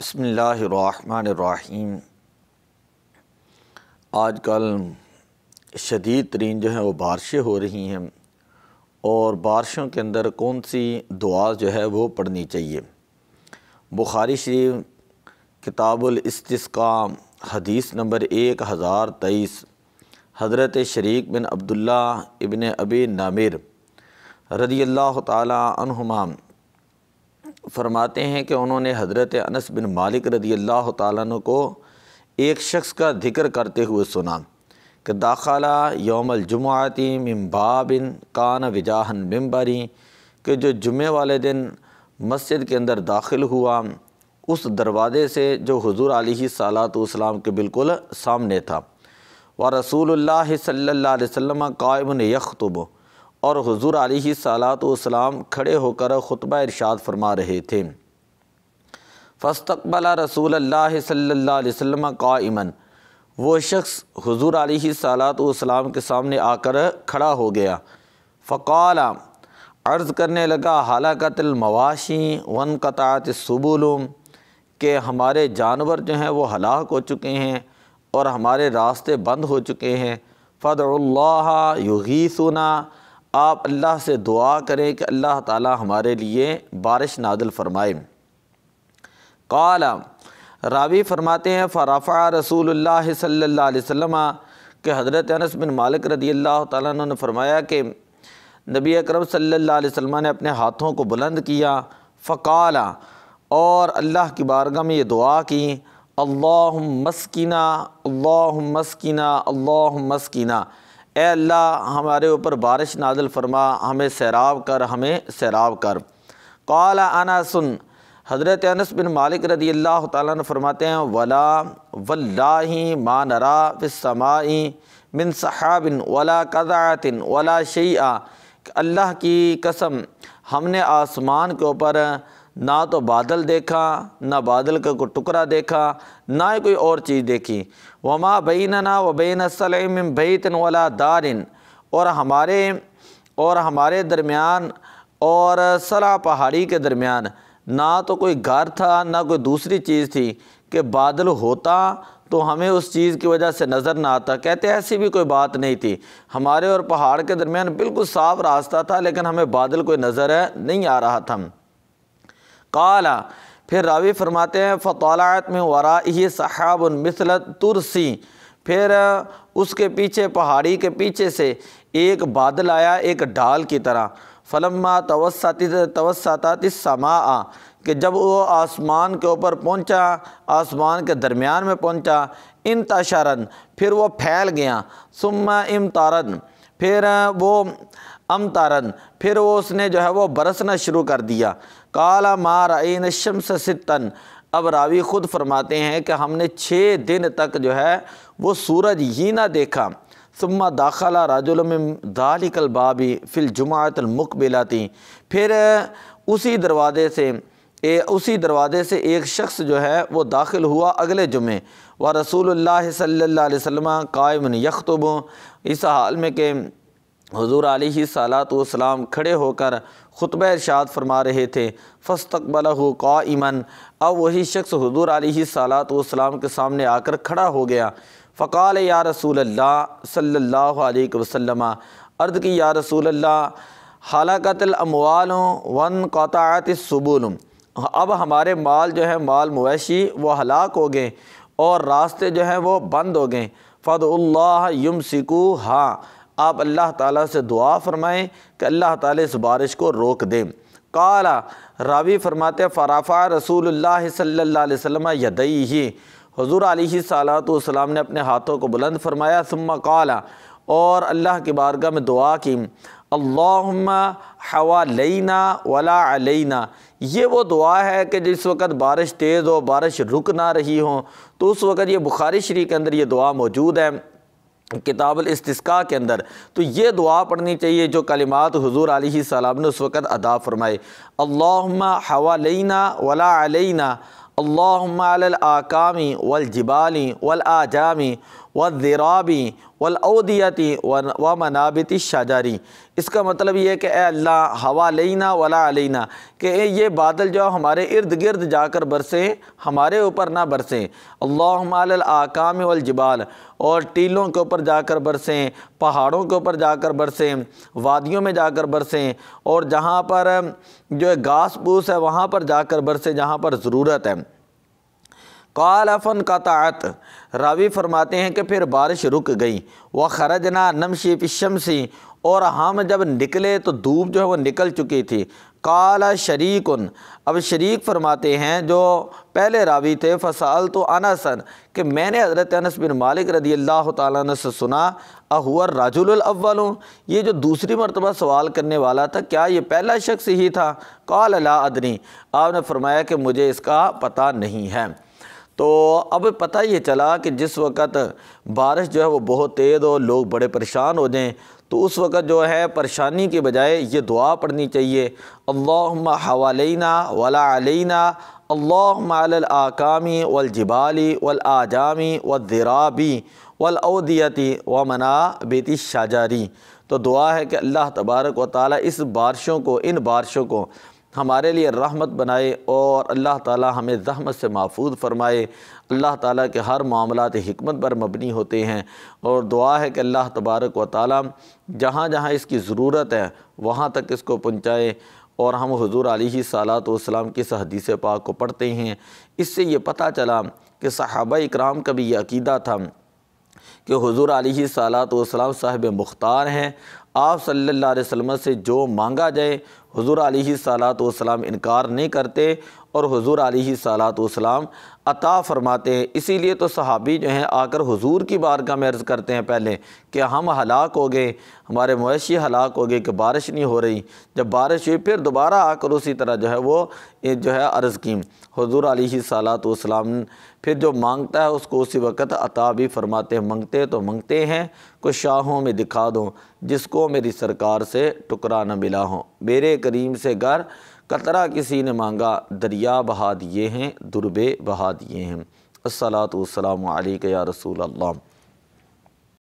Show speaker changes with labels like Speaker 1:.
Speaker 1: بسم اللہ الرحمن الرحیم۔ آج کل شدید ترین جو ہے وہ بارشیں ہو رہی ہیں، اور بارشوں کے اندر کون سی دعا جو ہے وہ پڑھنی چاہیے؟ بخاری شریف کتاب الاستسقاء حدیث نمبر 1023 حضرت شریک بن عبداللہ ابن ابی نامر رضی اللہ تعالی عنہما فرماتے ہیں کہ انہوں نے حضرت انس بن مالک رضی اللہ تعالیٰ عنہ کو ایک شخص کا ذکر کرتے ہوئے سنا کہ داخلہ یوم الجمعۃ من باب کان وجاہ المنبری، کہ جو جمعے والے دن مسجد کے اندر داخل ہوا اس دروازے سے جو حضور علیہ الصلوۃ والسلام کے بالکل سامنے تھا، ورسول اللہ صلی اللہ علیہ وسلم قائم یخطب، اور حضور علیہ الصلوۃ والسلام کھڑے ہو کر خطبہ ارشاد فرما رہے تھے۔ فاستقبل رسول اللہ صلی اللہ علیہ وسلم قائما، وہ شخص حضور علیہ الصلوۃ والسلام کے سامنے آ کر کھڑا ہو گیا۔ فقال، عرض کرنے لگا، ہلاکت المواشی وانقطعت السبل، کہ ہمارے جانور جو ہیں وہ ہلاک ہو چکے ہیں اور ہمارے راستے بند ہو چکے ہیں۔ فادعوا اللہ یغیثنا، آپ اللہ سے دعا کریں کہ اللہ تعالی ہمارے لیے بارش نازل فرمائے۔ قال، راوی فرماتے ہیں فرفع رسول اللہ صلی اللہ علیہ وسلم، کہ حضرت انس بن مالک رضی اللہ تعالیٰ عنہ نے فرمایا کہ نبی اکرم صلی اللہ علیہ وسلم نے اپنے ہاتھوں کو بلند کیا، فقال، اور اللہ کی بارگاہ میں یہ دعا کی، اللہم اسقنا اللہم اسقنا اللہم اسقنا، اے اللہ ہمارے اوپر بارش نازل فرما، ہمیں سیراب کر، ہمیں سیراب کر۔ قال انس، حضرت انس بن مالک رضی اللہ تعالیٰ عنہ فرماتے ہیں ولا واللہ ما نرا فی السماء من سحاب ولا قزعۃ ولا شیء، کہ اللہ کی قسم ہم نے آسمان کے اوپر نہ تو بادل دیکھا، نہ بادل کا کوئی ٹکڑا دیکھا، نہ ہی کوئی اور چیز دیکھی۔ وما بیننا وبین الصلع من بیت ولا دار، اور ہمارے درمیان اور صلع پہاڑی کے درمیان نہ تو کوئی گھر تھا نہ کوئی دوسری چیز تھی کہ بادل ہوتا تو ہمیں اس چیز کی وجہ سے نظر نہ آتا۔ کہتے ایسی بھی کوئی بات نہیں تھی، ہمارے اور پہاڑ کے درمیان بالکل صاف راستہ تھا لیکن ہمیں بادل کوئی نظر نہیں آ رہا تھا۔ قال، پھر راوی فرماتے ہیں فطلعت من ورائہ سحاب مثل ترسی، پھر اس کے پیچھے پہاڑی کے پیچھے سے ایک بادل آیا ایک ڈھال کی طرح۔ فلما توسطت السماء، کہ جب وہ آسمان کے اوپر پہنچا، آسمان کے درمیان میں پہنچا، انتشرن، پھر وہ پھیل گیا، ثم امطرن، پھر وہ امطرن، پھر وہ اس نے جو ہے وہ برسنا شروع کر دیا۔ قال ما رأینا الشمس ستا، اب راوی خود فرماتے ہیں کہ ہم نے 6 دن تک جو ہے وہ سورج ہی نہ دیکھا۔ ثم داخل رجل من ذلك الباب فی الجمعۃ المقبلۃ، پھر اسی دروازے سے ایک شخص جو ہے وہ داخل ہوا اگلے جمعے، ورسول اللہ صلی اللہ علیہ وسلم قائم یخطب، اس حال میں کہ حضور علیہ الصلوۃ والسلام کھڑے ہو کر خطبہ ارشاد فرما رہے تھے۔ فاستقبلہ قائما، اب وہی شخص حضور علیہ الصلوۃ والسلام کے سامنے آ کر کھڑا ہو گیا۔ فقال یا رسول اللہ صلی اللہ علیہ وسلم، عرض کی یا رسول اللہ، ہلاکت الاموال وانقطعت السبل، اب ہمارے مال جو ہے مال مویشی وہ ہلاک ہو گئے اور راستے جو ہیں وہ بند ہو گئے۔ فادعوا اللہ یمسکوہا، آپ اللہ تعالیٰ سے دعا فرمائیں کہ اللہ تعالیٰ اس بارش کو روک دیں۔ قال، راوی فرماتے فرفع رسول اللہ صلی اللہ علیہ وسلم یدیہ، حضور علیہ الصلوۃ والسلام نے اپنے ہاتھوں کو بلند فرمایا۔ ثم قال، اور اللہ کی بارگاہ میں دعا کی، اللہم حوالینا ولا علینا، یہ وہ دعا ہے کہ جس وقت بارش تیز ہو، بارش رک نہ رہی ہو، تو اس وقت یہ بخاری شریف کے اندر یہ دعا موجود ہے کتاب الاستسقاء کے اندر، تو یہ دعا پڑھنی چاہیے جو کلمات حضور علیہ السلام نے اس وقت ادا فرمائے۔ اللہم حوالینا ولا علینا، اللہم علی الاکام والجبال والاجام والذرابی والاودیتی ومنابت الشجر۔ اس کا مطلب یہ ہے کہ اے اللہ حوالینا ولا علینا، کہ یہ بادل جو ہمارے ارد گرد جا کر برسیں، ہمارے اوپر نہ برسیں۔ اللہم علی الاکام والجبال، اور ٹیلوں کے اوپر جا کر برسیں، پہاڑوں کے اوپر جا کر برسیں، وادیوں میں جا کر برسیں، اور جہاں پر جو ہے گھاس پھوس ہے وہاں پر جا کر برسیں جہاں پر ضرورت ہے۔ قال فانقطعت، راوی فرماتے ہیں کہ پھر بارش رک گئی۔ وخرجنا نمشی فی الشمس، اور ہم جب نکلے تو دھوپ جو ہے وہ نکل چکی تھی۔ قال شریک، اب شریک فرماتے ہیں جو پہلے راوی تھے، فسألت انسا، کہ میں نے حضرت انس بن مالک رضی اللہ تعالیٰ عنہ سے سنا، اہو الرجل الاول، یہ جو دوسری مرتبہ سوال کرنے والا تھا کیا یہ پہلا شخص ہی تھا؟ قال لا ادری، آپ نے فرمایا کہ مجھے اس کا پتہ نہیں ہے۔ تو اب پتہ یہ چلا کہ جس وقت بارش جو ہے وہ بہت تیز ہو، لوگ بڑے پریشان ہو جائیں، تو اس وقت جو ہے پریشانی کے بجائے یہ دعا پڑھنی چاہیے، اللہم حوالینا ولا علینا، اللہم علی الاکام والجبال والاعجام والذراب والاودیۃ ومنابت الشجر۔ تو دعا ہے کہ اللہ تبارک و تعالیٰ اس بارشوں کو، ان بارشوں کو ہمارے لیے رحمت بنائے، اور اللہ تعالیٰ ہمیں زحمت سے محفوظ فرمائے۔ اللہ تعالیٰ کے ہر معاملات حکمت پر مبنی ہوتے ہیں، اور دعا ہے کہ اللہ تبارک و تعالیٰ جہاں جہاں اس کی ضرورت ہے وہاں تک اس کو پہنچائے۔ اور ہم حضور علیہ الصلاۃ والسلام کی اس حدیث پاک کو پڑھتے ہیں، اس سے یہ پتہ چلا کہ صحابہ اکرام کا بھی یہ عقیدہ تھا کہ حضور علیہ الصلاۃ والسلام صاحب مختار ہیں، آپ صلی اللہ علیہ وسلم سے جو مانگا جائے حضور علیہ الصلاۃ والسلام انکار نہیں کرتے، اور حضور علیہ الصلاۃ والسلام عطا فرماتے ہیں۔ اسی لیے تو صحابی جو ہیں آ کر حضور کی بارگاہ میں عرض کرتے ہیں پہلے کہ ہم ہلاک ہو گئے، ہمارے مویشی ہلاک ہو گئے کہ بارش نہیں ہو رہی۔ جب بارش ہوئی پھر دوبارہ آ کر اسی طرح جو ہے وہ جو ہے عرض کی، حضور علیہ الصلاۃ والسلام پھر جو مانگتا ہے اس کو اسی وقت عطا بھی فرماتے ہیں۔ منگتے تو منگتے ہیں، کچھ شاہوں میں دکھا دو جس کو میری سرکار سے ٹکرا نہ ملا ہو، میرے کریم سے گر قطرہ کسی نے مانگا، دریا بہا دیے ہیں، دربے بہا دیے ہیں۔ الصلاۃ والسلام علیک یا رسول اللہ۔